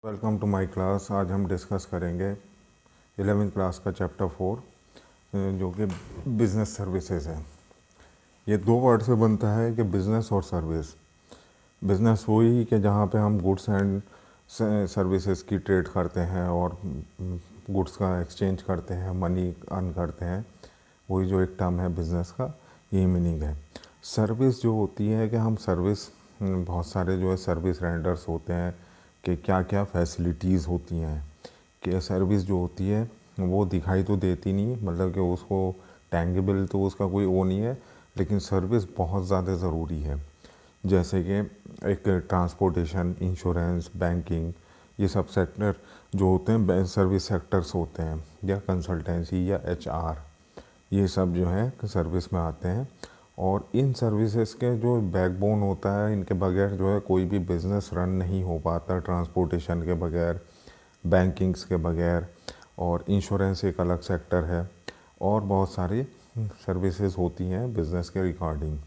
Welcome to my class. आज हम discuss करेंगे 11वीं क्लास का चैप्टर 4 जो कि बिज़नेस सर्विसेज है। ये दो वर्ड से बनता है कि बिज़नेस और सर्विस। बिज़नेस वही कि जहाँ पे हम गुड्स एंड सर्विसेज की ट्रेड करते हैं और गुड्स का एक्सचेंज करते हैं, मनी अर्न करते हैं, वही जो एक टर्म है बिज़नेस का, यही मीनिंग है। सर्विस जो होती है कि हम सर्विस, बहुत सारे जो है सर्विस रेंडर्स होते हैं कि क्या क्या फैसिलिटीज़ होती हैं। कि सर्विस जो होती है वो दिखाई तो देती नहीं, मतलब कि उसको टैंगिबल तो उसका कोई वो नहीं है, लेकिन सर्विस बहुत ज़्यादा ज़रूरी है। जैसे कि एक ट्रांसपोर्टेशन, इंश्योरेंस, बैंकिंग, ये सब सेक्टर जो होते हैं सर्विस सेक्टर्स होते हैं, या कंसल्टेंसी या एचआर, ये सब जो है सर्विस में आते हैं। और इन सर्विसेज के जो बैकबोन होता है, इनके बगैर जो है कोई भी बिज़नेस रन नहीं हो पाता। ट्रांसपोर्टेशन के बगैर, बैंकिंग्स के बगैर, और इंश्योरेंस एक अलग सेक्टर है, और बहुत सारी सर्विसेज होती हैं बिज़नेस के रिगार्डिंग।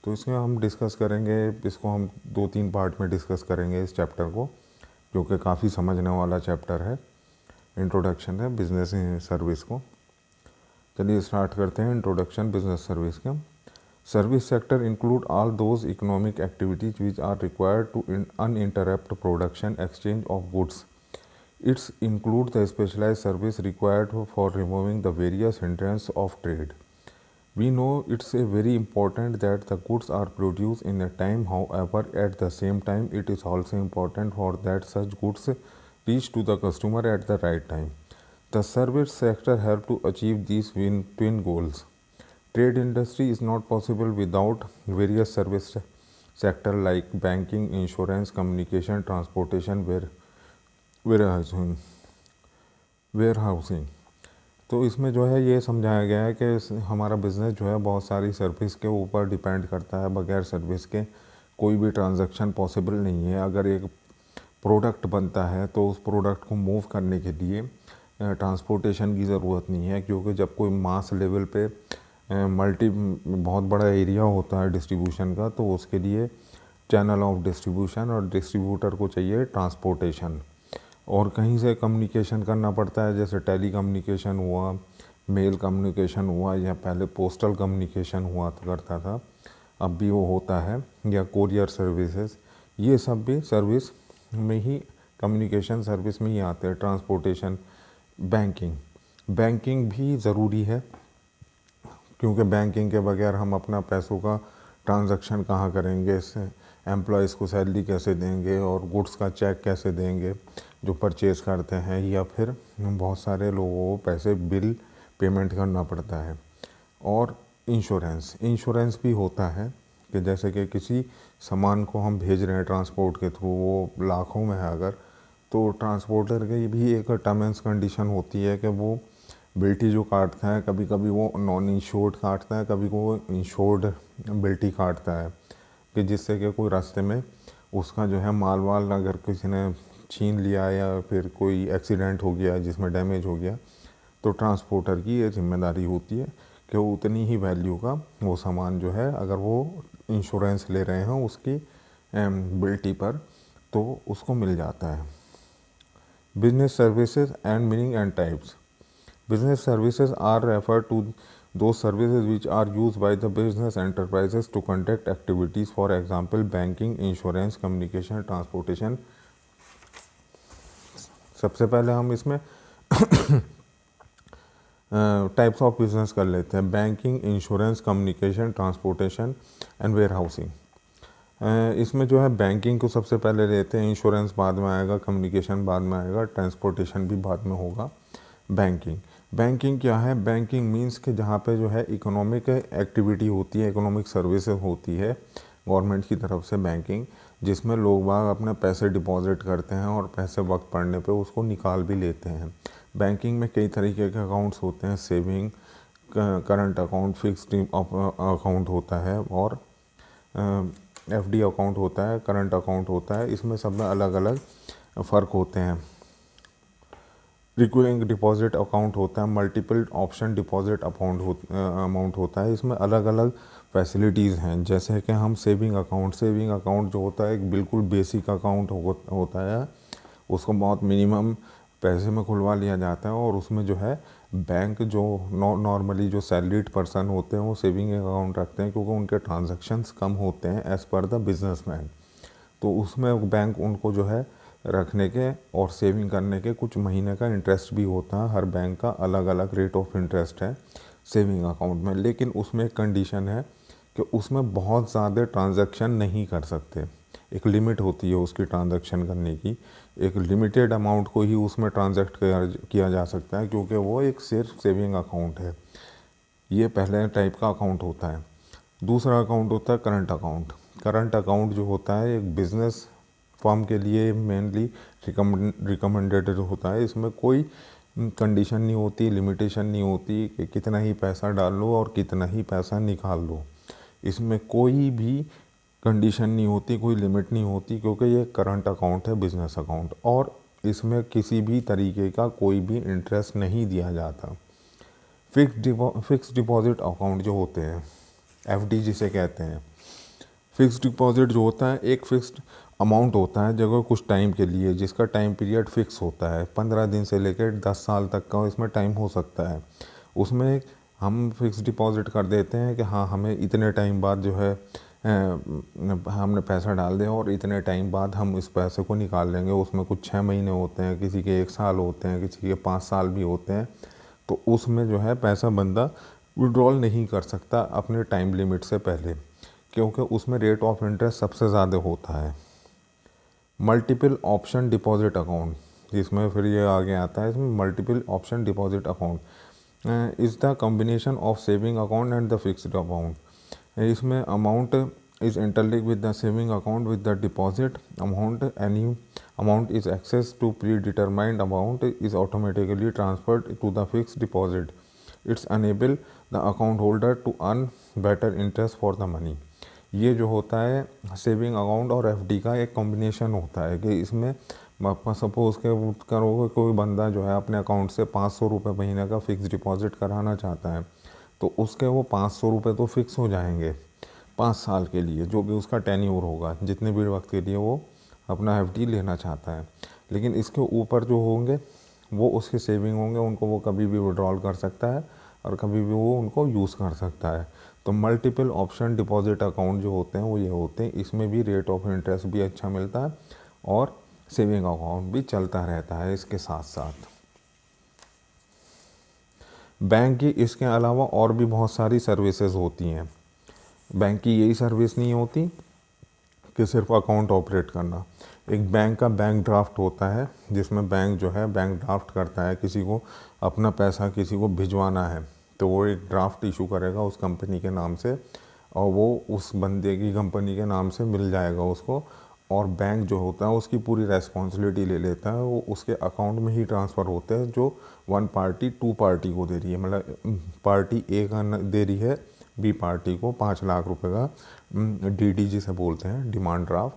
तो इसमें हम डिस्कस करेंगे, इसको हम 2-3 पार्ट में डिस्कस करेंगे इस चैप्टर को, जो कि काफ़ी समझने वाला चैप्टर है। इंट्रोडक्शन है बिज़नेस सर्विस को। चलिए स्टार्ट करते हैं इंट्रोडक्शन बिज़नेस सर्विस का। Service sector include all those economic activities which are required to uninterrupt production exchange of goods. It's include the specialized service required for removing the various hindrances of trade. We know it's a very important that the goods are produced in a time, however, at the same time, it is also important for that such goods reach to the customer at the right time. The service sector help to achieve these twin goals. Trade industry is not possible without various service sector like banking, insurance, communication, transportation, warehousing. तो इसमें जो है ये समझाया गया है कि हमारा बिज़नेस जो है बहुत सारी सर्विस के ऊपर डिपेंड करता है। बगैर सर्विस के कोई भी ट्रांजैक्शन पॉसिबल नहीं है। अगर एक प्रोडक्ट बनता है तो उस प्रोडक्ट को मूव करने के लिए ट्रांसपोर्टेशन की ज़रूरत नहीं है, क्योंकि जब कोई मास लेवल पे बहुत बड़ा एरिया होता है डिस्ट्रीब्यूशन का, तो उसके लिए चैनल ऑफ डिस्ट्रीब्यूशन और डिस्ट्रीब्यूटर को चाहिए ट्रांसपोर्टेशन। और कहीं से कम्युनिकेशन करना पड़ता है, जैसे टेली कम्युनिकेशन हुआ, मेल कम्युनिकेशन हुआ, या पहले पोस्टल कम्युनिकेशन हुआ करता था, अब भी वो होता है, या कोरियर सर्विसेज, ये सब भी सर्विस में ही, कम्युनिकेशन सर्विस में ही आते हैं। ट्रांसपोर्टेशन, बैंकिंग भी ज़रूरी है, क्योंकि बैंकिंग के बगैर हम अपना पैसों का ट्रांजैक्शन कहाँ करेंगे, इससे एम्प्लॉयज़ को सैलरी कैसे देंगे, और गुड्स का चेक कैसे देंगे जो परचेज़ करते हैं, या फिर बहुत सारे लोगों को पैसे बिल पेमेंट करना पड़ता है। और इंश्योरेंस भी होता है कि जैसे कि किसी सामान को हम भेज रहे हैं ट्रांसपोर्ट के थ्रू, वो लाखों में है अगर, तो ट्रांसपोर्टर की भी एक टर्म एंड कंडीशन होती है कि वो बिल्टी जो काटता है, कभी कभी वो नॉन इंश्योर्ड काटता है, कभी वो इंश्योर्ड बिल्टी काटता है, कि जिससे कि कोई रास्ते में उसका जो है माल वाल अगर किसी ने छीन लिया, या फिर कोई एक्सीडेंट हो गया जिसमें डैमेज हो गया, तो ट्रांसपोर्टर की ये जिम्मेदारी होती है कि वो उतनी ही वैल्यू का वो सामान जो है, अगर वो इंश्योरेंस ले रहे हैं उसकी बिल्टी पर, तो उसको मिल जाता है। Business services and meaning and types. Business services are referred to those services which are used by the business enterprises to conduct activities, for example, banking, insurance, communication, transportation. सबसे पहले हम इसमें टाइप्स ऑफ बिजनेस कर लेते हैं। Banking, insurance, communication, transportation and warehousing. इसमें जो है बैंकिंग को सबसे पहले लेते हैं, इंश्योरेंस बाद में आएगा, कम्युनिकेशन बाद में आएगा, ट्रांसपोर्टेशन भी बाद में होगा। बैंकिंग क्या है? बैंकिंग मींस कि जहाँ पे जो है इकोनॉमिक एक्टिविटी होती है, इकोनॉमिक सर्विसेज होती है गवर्नमेंट की तरफ से, बैंकिंग, जिसमें लोग बाग अपने पैसे डिपॉजिट करते हैं और पैसे वक्त पड़ने पे उसको निकाल भी लेते हैं। बैंकिंग में कई तरीके के अकाउंट्स होते हैं, saving, current account, fixed account होता है, और एफडी अकाउंट होता है, करंट अकाउंट होता है। इसमें सब में अलग अलग फ़र्क होते हैं। रिकरिंग डिपॉजिट अकाउंट होता है, मल्टीपल ऑप्शन डिपॉजिट अमाउंट होता है। इसमें अलग अलग फैसिलिटीज़ हैं, जैसे कि हम सेविंग अकाउंट जो होता है एक बिल्कुल बेसिक अकाउंट होता है, उसको बहुत मिनिमम पैसे में खुलवा लिया जाता है, और उसमें जो है बैंक जो नॉर्मली जो सैलरीड पर्सन होते हैं वो सेविंग अकाउंट रखते हैं, क्योंकि उनके ट्रांजैक्शंस कम होते हैं एज़ पर द बिजनेसमैन। तो उसमें बैंक उनको जो है रखने के और सेविंग करने के कुछ महीने का इंटरेस्ट भी होता है। हर बैंक का अलग अलग रेट ऑफ इंटरेस्ट है सेविंग अकाउंट में, लेकिन उसमें एक कंडीशन है कि उसमें बहुत ज़्यादा ट्रांजैक्शन नहीं कर सकते। एक लिमिट होती है उसकी ट्रांजैक्शन करने की, एक लिमिटेड अमाउंट को ही उसमें ट्रांजैक्ट किया जा सकता है, क्योंकि वो एक सिर्फ सेविंग अकाउंट है। ये पहले टाइप का अकाउंट होता है। दूसरा अकाउंट होता है करंट अकाउंट। करंट अकाउंट जो होता है एक बिज़नेस फर्म के लिए मेनली रिकमेंडेड होता है। इसमें कोई कंडीशन नहीं होती, लिमिटेशन नहीं होती कि कितना ही पैसा डाल लो और कितना ही पैसा निकाल लो। इसमें कोई भी कंडीशन नहीं होती, कोई लिमिट नहीं होती, क्योंकि ये करंट अकाउंट है, बिजनेस अकाउंट, और इसमें किसी भी तरीके का कोई भी इंटरेस्ट नहीं दिया जाता। फिक्स डिपॉजिट अकाउंट जो होते हैं, एफडी जिसे कहते हैं, फिक्स डिपॉजिट जो होता है एक फिक्स्ड अमाउंट होता है जगह कुछ टाइम के लिए, जिसका टाइम पीरियड फिक्स होता है। 15 दिन से लेकर 10 साल तक का इसमें टाइम हो सकता है। उसमें हम फिक्स डिपॉजिट कर देते हैं कि हाँ हमें इतने टाइम बाद जो है हमने पैसा डाल दिया और इतने टाइम बाद हम इस पैसे को निकाल लेंगे। उसमें कुछ 6 महीने होते हैं, किसी के 1 साल होते हैं, किसी के 5 साल भी होते हैं। तो उसमें जो है पैसा बंदा विड्रॉल नहीं कर सकता अपने टाइम लिमिट से पहले, क्योंकि उसमें रेट ऑफ इंटरेस्ट सबसे ज़्यादा होता है। मल्टीपल ऑप्शन डिपॉजिट अकाउंट, जिसमें फिर ये आगे आता है, इसमें multiple option deposit account is the combination of saving account and the fixed account. इसमें amount is interlink with the saving account with the deposit amount. Any amount is excess to predetermined amount is automatically transferred to the fixed deposit. It's enable the account holder to earn better interest for the money. ये जो होता है saving account और FD का एक combination होता है कि इसमें सपोज़ के करोगे कोई बंदा जो है अपने अकाउंट से 500 रुपये महीने का फ़िक्स डिपॉजिट कराना चाहता है, तो उसके वो 500 रुपये तो फ़िक्स हो जाएंगे 5 साल के लिए, जो भी उसका टेन्योर होगा, जितने भी वक्त के लिए वो अपना एफडी लेना चाहता है। लेकिन इसके ऊपर जो होंगे वो उसके सेविंग होंगे, उनको वो कभी भी विड्रॉल कर सकता है और कभी भी वो उनको यूज़ कर सकता है। तो मल्टीपल ऑप्शन डिपॉजिट अकाउंट जो होते हैं वो ये होते हैं। इसमें भी रेट ऑफ इंटरेस्ट भी अच्छा मिलता है और सेविंग अकाउंट भी चलता रहता है इसके साथ साथ। बैंक की इसके अलावा और भी बहुत सारी सर्विसेज होती हैं। बैंक की यही सर्विस नहीं होती कि सिर्फ अकाउंट ऑपरेट करना। एक बैंक का बैंक ड्राफ्ट होता है, जिसमें बैंक जो है बैंक ड्राफ्ट करता है, किसी को अपना पैसा किसी को भिजवाना है तो वो एक ड्राफ्ट इशू करेगा उस कंपनी के नाम से, और वो उस बंदे की कंपनी के नाम से मिल जाएगा उसको, और बैंक जो होता है उसकी पूरी रेस्पॉन्सिबिलिटी ले लेता है। वो उसके अकाउंट में ही ट्रांसफ़र होते हैं जो 1 पार्टी 2 पार्टी को दे रही है। मतलब पार्टी ए का दे रही है बी पार्टी को 5 लाख रुपए का डीडी जिसे बोलते हैं, डिमांड ड्राफ्ट,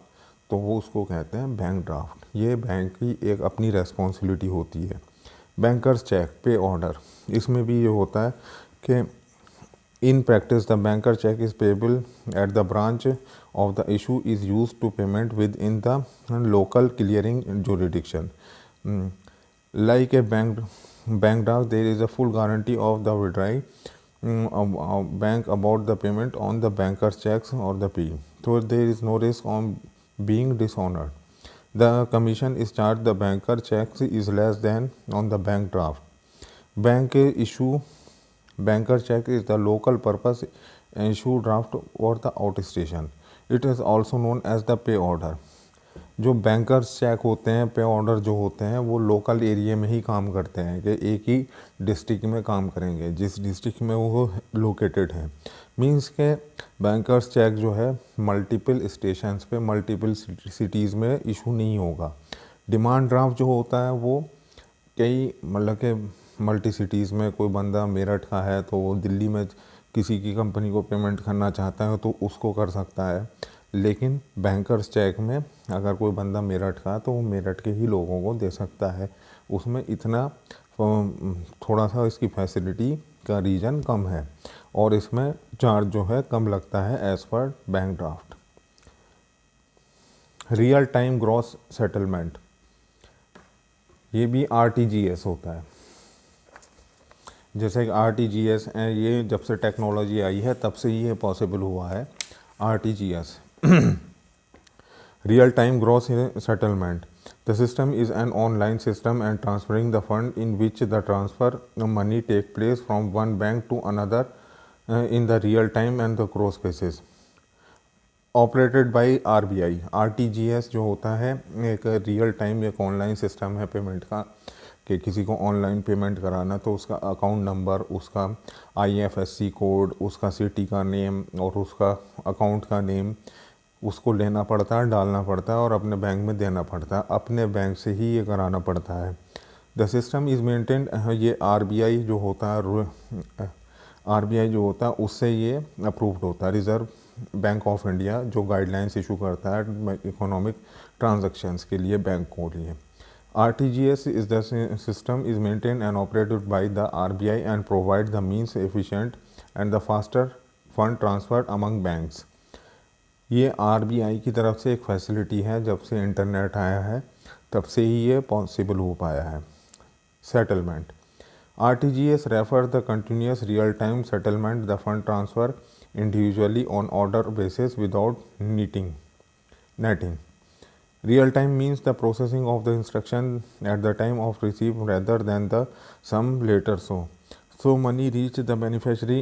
तो वो उसको कहते हैं बैंक ड्राफ्ट। ये बैंक की एक अपनी रेस्पॉन्सिबिलिटी होती है। बैंकर्स चेक, पे ऑर्डर, इसमें भी ये होता है कि in practice the banker cheque is payable at the branch of the issue is use to payment within the local clearing jurisdiction. Like a bank draft there is a full guarantee of the drawee bank about the payment on the bankers cheques और the P, so there is no risk on being dishonored. The commission is charged the banker checks is less than on the bank draft. Bank issue banker check is the local purpose issue draft or the outstation. It is also known as the pay order. जो bankers check होते हैं, पे order जो होते हैं, वो local area में ही काम करते हैं कि एक ही डिस्ट्रिक्ट में काम करेंगे जिस डिस्ट्रिक्ट में वो लोकेटेड है। मींस के बैंकर्स चेक जो है मल्टीपल स्टेशंस पे मल्टीपल सिटीज़ में इशू नहीं होगा। डिमांड ड्राफ्ट जो होता है वो कई मतलब के मल्टी सिटीज़ में, कोई बंदा मेरठ का है तो वो दिल्ली में किसी की कंपनी को पेमेंट करना चाहता है तो उसको कर सकता है। लेकिन बैंकर्स चेक में अगर कोई बंदा मेरठ का है तो वो मेरठ के ही लोगों को दे सकता है। उसमें इतना थोड़ा सा इसकी फैसिलिटी का रीजन कम है और इसमें चार्ज जो है कम लगता है as per bank draft. Real time gross settlement, ये भी RTGS होता है। जैसे कि RTGS है, ये जब से टेक्नोलॉजी आई है तब से ये पॉसिबल हुआ है। RTGS real time gross settlement. The system is an online system and transferring the fund in which the transfer of money take place from one bank to another in the real time and the gross basis. Operated by RBI। RTGS जो होता है एक real time एक online system है payment का, कि किसी को ऑनलाइन पेमेंट कराना तो उसका अकाउंट नंबर, उसका IFSC कोड, उसका सिटी का नेम और उसका अकाउंट का नेम उसको लेना पड़ता है, डालना पड़ता है और अपने बैंक में देना पड़ता है। अपने बैंक से ही ये कराना पड़ता है। द सिस्टम इज़ मेंटेन्ड, ये RBI जो होता है, RBI जो होता है उससे ये अप्रूव्ड होता है। रिज़र्व बैंक ऑफ इंडिया जो गाइडलाइंस इशू करता है इकोनॉमिक ट्रांजैक्शंस के लिए बैंक को लिए। RTGS is the system is maintained and operated by the RBI and provide the means efficient and the faster fund transfer among banks। ये RBI की तरफ से एक फैसिलिटी है, जब से इंटरनेट आया है तब से ही ये पॉसिबल हो पाया है। Settlement. RTGS refer the continuous real time settlement the fund transfer individually on order basis without netting. Real time means the processing of the instruction at the time of receipt rather than the some later. So money reach the beneficiary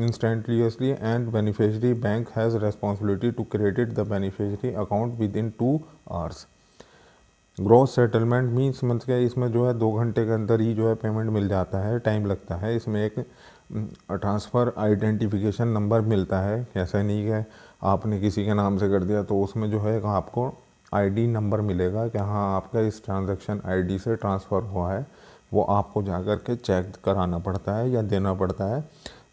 instantaneously and beneficiary bank has responsibility to credit the beneficiary account within 2 hours. Gross settlement means मतलब क्या, इसमें जो है 2 घंटे के अंदर ही जो है पेमेंट मिल जाता है, टाइम लगता है। इसमें एक ट्रांसफ़र आइडेंटिफिकेशन नंबर मिलता है, ऐसा नहीं है आपने किसी के नाम से कर दिया तो उसमें जो है आपको ID नंबर मिलेगा कि हाँ आपका इस ट्रांजैक्शन ID से ट्रांसफ़र हुआ है। वो आपको जा कर के चेक कराना पड़ता है या देना पड़ता है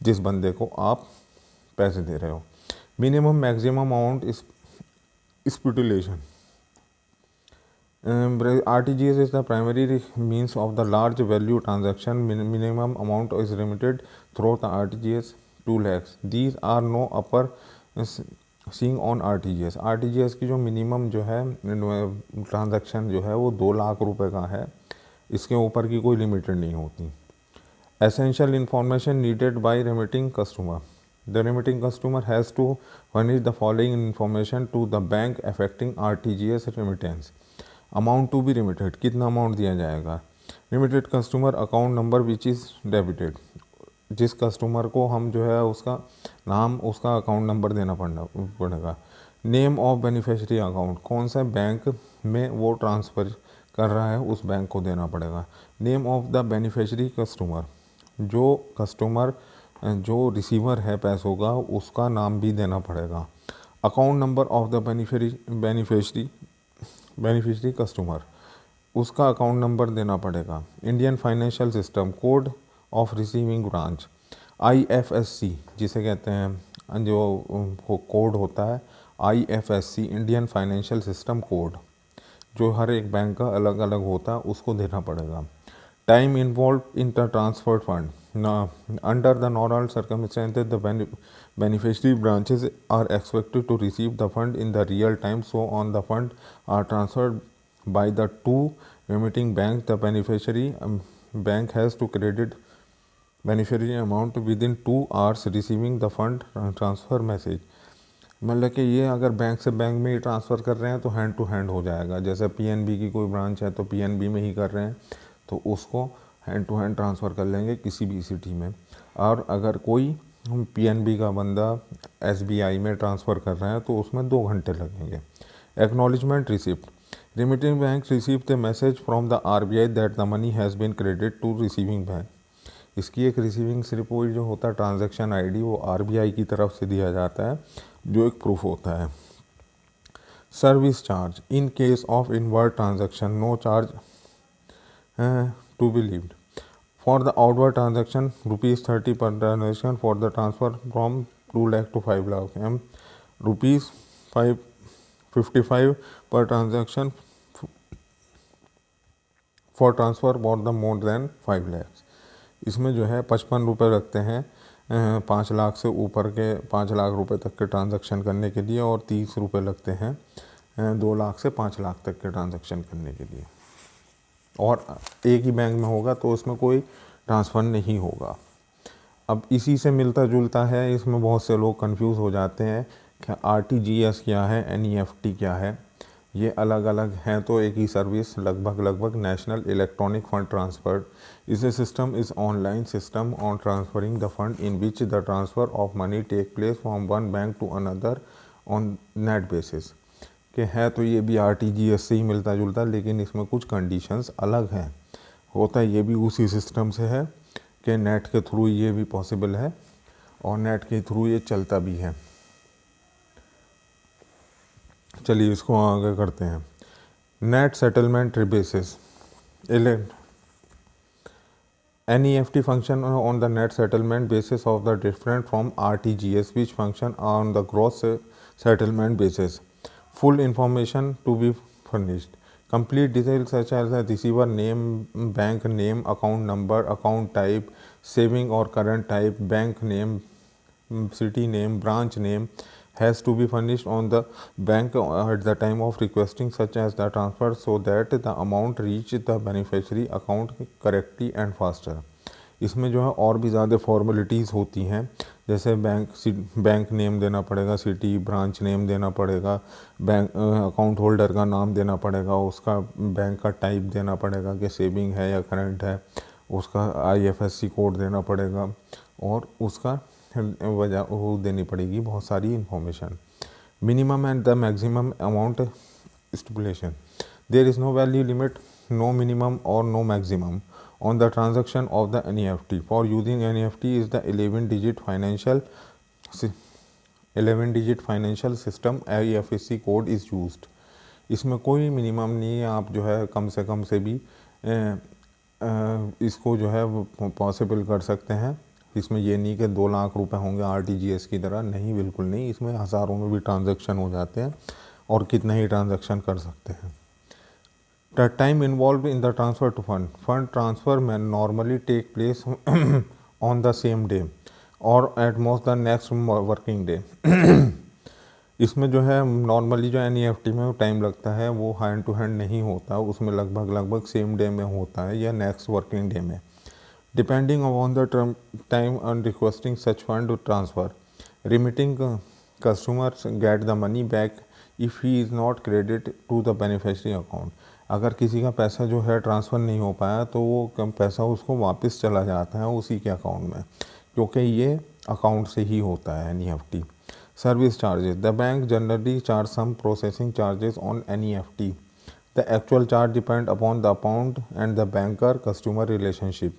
जिस बंदे को आप पैसे दे रहे हो। Minimum maximum amount stipulation. RTGS is the primary means of the large value transaction. Minimum amount is limited through the RTGS 2 lakhs. These are no upper seeing on RTGS. RTGS की जो मिनिमम जो है transaction जो है वो 2 लाख रुपए का है, इसके ऊपर की कोई लिमिटेड नहीं होती। Essential information needed by remitting customer. The remitting customer has to furnish the following information to the bank affecting RTGS remittance. Amount to be remitted, कितना अमाउंट दिया जाएगा। Remitted customer account number which is debited, जिस customer को हम जो है उसका नाम, उसका अकाउंट नंबर देना पड़ेगा। नेम ऑफ बेनिफिशियरी अकाउंट, कौन सा बैंक में वो ट्रांसफ़र कर रहा है उस बैंक को देना पड़ेगा। Name of the beneficiary customer, जो कस्टमर जो रिसीवर है पैसों का उसका नाम भी देना पड़ेगा। Account number of the beneficiary customer, उसका अकाउंट नंबर देना पड़ेगा। Indian financial system code of receiving branch, IFSC जिसे कहते हैं, जो कोड होता है IFSC Indian financial system code, जो हर एक बैंक का अलग अलग होता है, उसको देना पड़ेगा। Time involve in the transfer fund, under the normal circumstances the beneficiary branches are expected to receive the fund in the real time, so on the fund are transferred by the two remitting banks. The beneficiary bank has to credit beneficiary amount within 2 hours receiving the fund transfer message। मतलब कि ये अगर bank से bank में ही transfer कर रहे हैं तो हैंड टू हैंड हो जाएगा। जैसे PNB की कोई ब्रांच है तो PNB में ही कर रहे हैं तो उसको हैंड टू हैंड ट्रांसफ़र कर लेंगे किसी भी सिटी में। और अगर कोई PNB का बंदा SBI में ट्रांसफ़र कर रहे हैं तो उसमें 2 घंटे लगेंगे। Acknowledgement receipt, remitting bank receive the message from the RBI that the money has been credit to receiving bank. इसकी एक रिसीविंग स्लिप जो होता है ट्रांजैक्शन ID वो RBI की तरफ से दिया जाता है, जो एक प्रूफ होता है। Service charge, in case of inward transaction no charge to be levied. For the outward transaction, ₹30 per transaction. For the transfer from 2 lakh to 5 lakh, ₹55 per transaction for transfer for the more than 5 lakhs। इसमें जो है 55 रुपये लगते हैं 5 लाख से ऊपर के 5 लाख रुपए तक के ट्रांजैक्शन करने के लिए, और 30 रुपये लगते हैं 2 लाख से 5 लाख तक के ट्रांजैक्शन करने के लिए। और एक ही बैंक में होगा तो उसमें कोई ट्रांसफ़र नहीं होगा। अब इसी से मिलता जुलता है, इसमें बहुत से लोग कंफ्यूज हो जाते हैं कि आरटीजीएस क्या है, एनईएफटी क्या है। ये अलग अलग हैं तो एक ही सर्विस, लगभग national electronic fund transfer is a system is online system on transferring the fund in which the transfer of money take place from one bank to another on net basis. कि है तो ये भी RTGS से ही मिलता जुलता, लेकिन इसमें कुछ कंडीशंस अलग हैं। होता ये भी उसी सिस्टम से है कि नेट के थ्रू ये भी पॉसिबल है और नेट के थ्रू ये चलता भी है। चलिए इसको आगे करते हैं। Net settlement basis, NEFT function on the net settlement basis of the different from RTGS, which function on the gross settlement basis. Full information to be furnished. Complete details such as the receiver name, bank name, account number, account type, saving or current type, bank name, city name, branch name has to be furnished on the bank at the time of requesting such as the transfer, so that the amount reach the beneficiary account correctly and faster. इसमें जो है और भी ज़्यादा formalities होती हैं, जैसे bank name देना पड़ेगा, सिटी ब्रांच नेम देना पड़ेगा, बैंक अकाउंट होल्डर का नाम देना पड़ेगा, उसका बैंक का टाइप देना पड़ेगा कि सेविंग है या करंट है, उसका IFSC कोड देना पड़ेगा और उसका वजह वो देनी पड़ेगी, बहुत सारी information. Minimum and the maximum amount stipulation, there is no value limit, no minimum और no maximum on the transaction of the NEFT. For using NEFT is the 11-digit financial system IFSC code is used. इसमें कोई minimum नहीं है, आप जो है कम से भी इसको जो है पॉसिबल कर सकते हैं। इसमें ये नहीं कि 2 लाख रुपए होंगे आरटीजीएस की तरह, नहीं, बिल्कुल नहीं। इसमें हज़ारों में भी ट्रांजैक्शन हो जाते हैं और कितना ही ट्रांजैक्शन कर सकते हैं। The time involved in the transfer to fund transfer may normally take place on the same day or at most the next working day. इसमें जो है नॉर्मली जो NEFT में टाइम लगता है वो हैंड टू हैंड नहीं होता, उसमें लगभग सेम डे में होता है या नेक्स्ट वर्किंग डे में, depending upon the time on requesting such fund to transfer. Remitting customers get the money back if he is not credit to the beneficiary account. अगर किसी का पैसा जो है ट्रांसफ़र नहीं हो पाया तो वो कम पैसा उसको वापस चला जाता है उसी के अकाउंट में, क्योंकि ये अकाउंट से ही होता है NEFT। Service charges, the bank generally charge some processing charges on NEFT। The actual charge depend upon the amount and the banker customer relationship.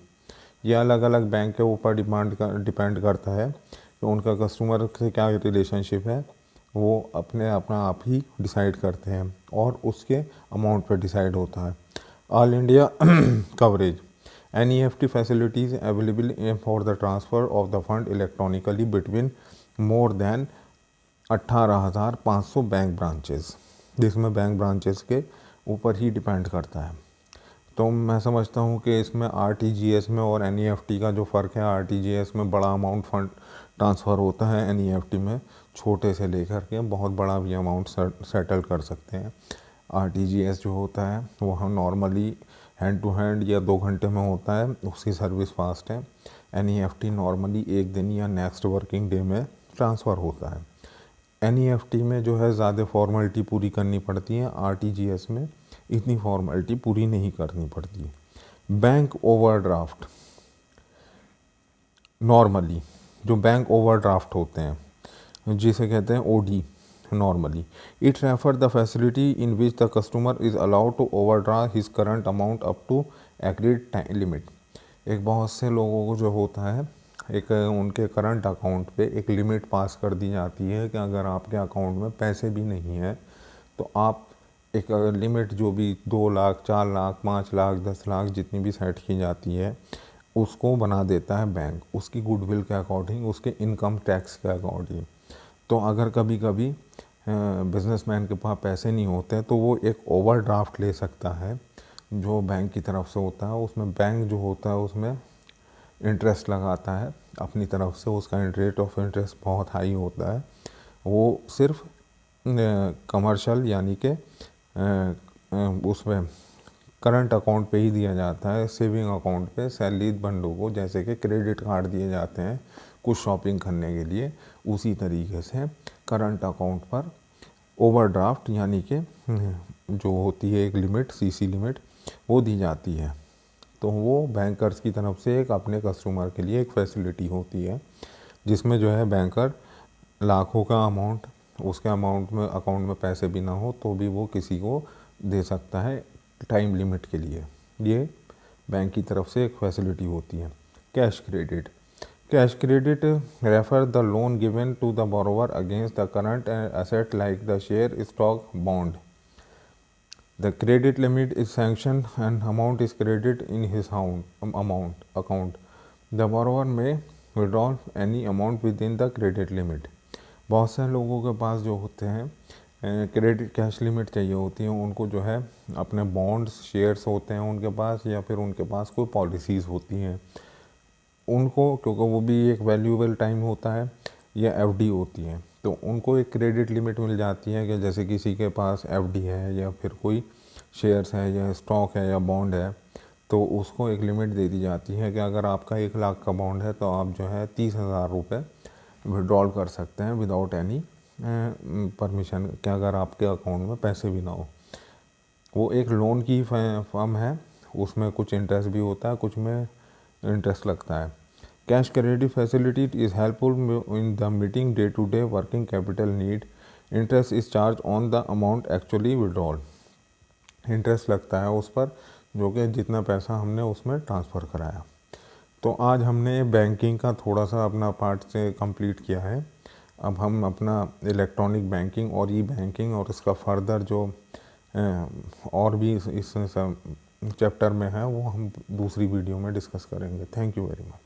ये अलग अलग बैंक के ऊपर डिपेंड करता है कि उनका कस्टमर से क्या रिलेशनशिप है, वो अपना आप ही डिसाइड करते हैं और उसके अमाउंट पर डिसाइड होता है। All India coverage, NEFT facilities available for the transfer of the fund electronically between more than 18,500 bank branches, जिसमें बैंक ब्रांचेस के ऊपर ही डिपेंड करता है। तो मैं समझता हूँ कि इसमें RTGS में और NEFT का जो फ़र्क है, RTGS में बड़ा अमाउंट फंड ट्रांसफ़र होता है, NEFT में छोटे से लेकर के बहुत बड़ा भी अमाउंट सेटल कर सकते हैं। RTGS जो होता है वो हम नॉर्मली हैंड टू हैंड या 2 घंटे में होता है, उसकी सर्विस फास्ट है। NEFT नॉर्मली 1 दिन या नेक्स्ट वर्किंग डे में ट्रांसफ़र होता है। NEFT में जो है ज़्यादा फॉर्मेलिटी पूरी करनी पड़ती है, RTGS में इतनी फॉर्मेलिटी पूरी नहीं करनी पड़ती। बैंक ओवरड्राफ्ट, नॉर्मली जो बैंक ओवरड्राफ्ट होते हैं जिसे कहते हैं OD, normally it refer the facility in which the customer is allowed to overdraw his current amount up to agreed limit. एक बहुत से लोगों को जो होता है, एक उनके करंट अकाउंट पे एक लिमिट पास कर दी जाती है कि अगर आपके अकाउंट में पैसे भी नहीं हैं तो आप एक लिमिट जो भी 2 लाख, 4 लाख, 5 लाख, 10 लाख जितनी भी सेट की जाती है उसको बना देता है बैंक, उसकी गुडविल के अकॉर्डिंग, उसके इनकम टैक्स के अकॉर्डिंग। तो अगर कभी कभी बिजनेसमैन के पास पैसे नहीं होते तो वो एक ओवरड्राफ्ट ले सकता है जो बैंक की तरफ से होता है। उसमें बैंक जो होता है उसमें इंटरेस्ट लगाता है अपनी तरफ से, उसका रेट ऑफ इंटरेस्ट बहुत हाई होता है। वो सिर्फ कमर्शियल यानी कि उसमें करंट अकाउंट पे ही दिया जाता है, सेविंग अकाउंट पे सैलरी बंदों को जैसे कि क्रेडिट कार्ड दिए जाते हैं कुछ शॉपिंग करने के लिए, उसी तरीके से करंट अकाउंट पर ओवरड्राफ्ट यानी कि जो होती है एक लिमिट, सीसी लिमिट, वो दी जाती है। तो वो बैंकर्स की तरफ से एक अपने कस्टमर के लिए एक फैसिलिटी होती है, जिसमें जो है बैंकर लाखों का अमाउंट, उसके अमाउंट में अकाउंट में पैसे भी ना हो तो भी वो किसी को दे सकता है टाइम लिमिट के लिए। ये बैंक की तरफ से एक फैसिलिटी होती है। Cash credit, cash credit refer the loan given to the borrower against the current asset like the share, stock, bond. The credit limit is sanctioned and amount is credited in his account. The borrower may withdraw any amount within the credit limit. बहुत से लोगों के पास जो होते हैं credit cash limit चाहिए होती है, उनको जो है अपने बॉन्ड्स, शेयर्स होते हैं उनके पास, या फिर उनके पास कोई पॉलिसीज़ होती हैं उनको, क्योंकि वो भी एक वैल्यूएबल टाइम होता है, या एफडी होती है, तो उनको एक क्रेडिट लिमिट मिल जाती है कि जैसे किसी के पास एफडी है या फिर कोई शेयर्स है या स्टॉक है या बॉन्ड है, तो उसको एक लिमिट दे दी जाती है कि अगर आपका 1 लाख का बॉन्ड है तो आप जो है 30,000 रुपये विड्रॉल कर सकते हैं विदाउट एनी परमिशन कि अगर आपके अकाउंट में पैसे भी ना हो। वो एक लोन की फॉर्म है, उसमें कुछ इंटरेस्ट भी होता है, कुछ में इंटरेस्ट लगता है। Cash credit facility is helpful in the meeting day to day working capital need. Interest is charge on the amount actually withdrawal. Interest लगता है उस पर जो कि जितना पैसा हमने उसमें ट्रांसफ़र कराया। तो आज हमने बैंकिंग का थोड़ा सा अपना पार्ट से कंप्लीट किया है। अब हम अपना इलेक्ट्रॉनिक बैंकिंग और ई बैंकिंग और इसका फर्दर जो और भी इस चैप्टर में है वो हम दूसरी वीडियो में डिस्कस करेंगे। Thank you very much.